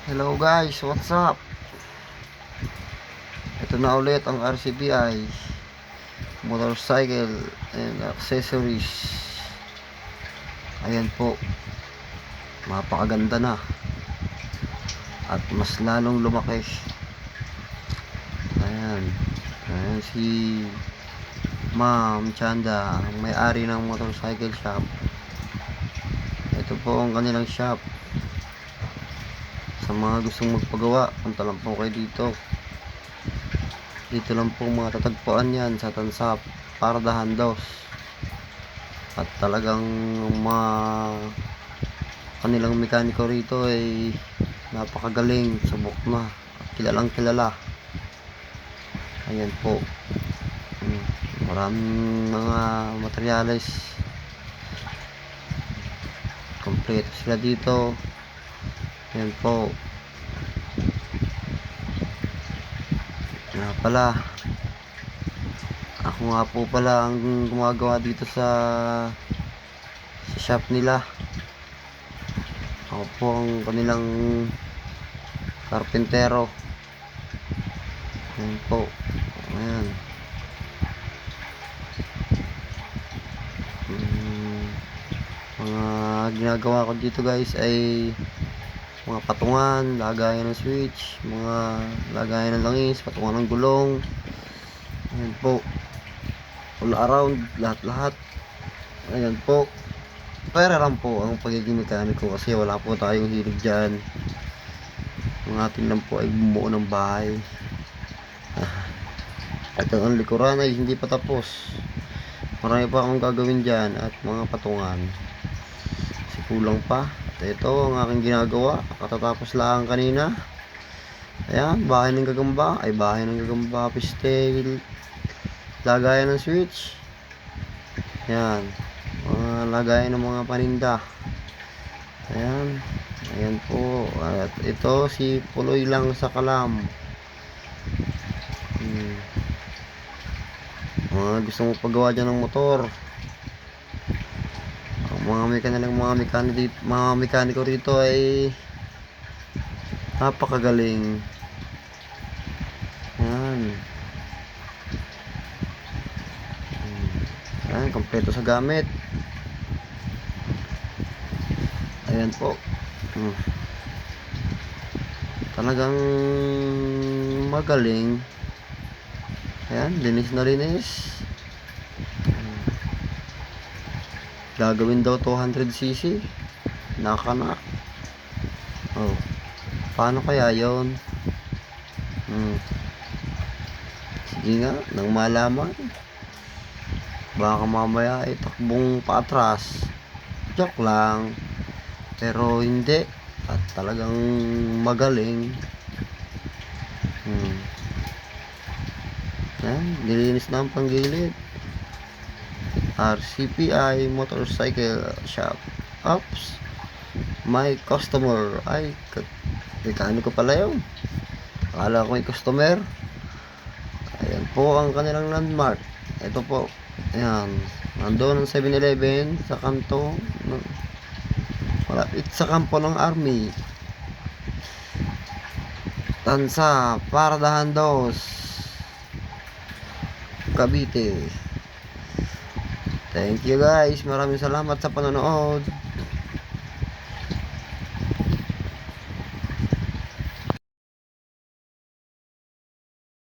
Hello guys, what's up? Ito na ulit ang RCBI Motorcycle and Accessories. Ayan po, mapakaganda na at mas lalong lumaki. Ayan, ayan si Ma'am Chanda, ang may-ari ng motorcycle shop. Ito po ang kanilang shop. Sa mga gustong magpagawa, punta lang po kayo dito. Dito lang po matatagpuan yan sa Tansap, Pardahan Dos. At talagang kanilang mekaniko rito ay napakagaling, subok na at kilalang kilala. Ayan po, maraming mga materyales, kompleto sila dito. Ayan po. Nga pala, ako nga po pala ang gumagawa dito sa shop nila. Ako po ang kanilang karpintero. Ayan po. Ayan. Mga ginagawa ko dito guys ay mga patungan, lagayan ng switch, mga lagayan ng langis, patungan ng gulong. Ayan po, all around, lahat-lahat. Ayan po, pera lang po ang pagiging mekaniko kasi wala po tayong hilig dyan. Ang atin lang po ay bumuo ng bahay. At ang likuran ay hindi pa tapos, marami pa akong gagawin dyan at mga patungan kasi kulang pa. Ito ang aking ginagawa, katatapos lang kanina. Ayan, bahay ng gagamba, pistil, lagayan ng switch. Ayan, mga lagayan ng mga paninda. Ayan, ayan po. At ito si Puloy lang sa Kalam. Mga gusto mo paggawa dyan ng motor, mga mekaniko rito ay napakagaling. Ayan. Ayan, kompleto sa gamit. Ayan po. Talagang magaling. Ayan, linis na linis. Gagawin daw 200cc. Nakanak. Oh, paano kaya yon? Sige nga, nang malaman, baka mamaya ay takbong paatras. Joke lang, pero hindi. At talagang magaling. Yan, nilinis na ang panggilid. RCPI Motorcycle Shop. Oops, my customer. Ay, mekaniko pala yun. Akala ko may customer. Ayan po ang kanilang landmark. Ito po. Ayan, nandoon ang 7-Eleven sa kanto, malapit sa kampo ng army. Tansa, Pardahan Dos, Cavite. Thank you guys. Maraming salamat sa panonood.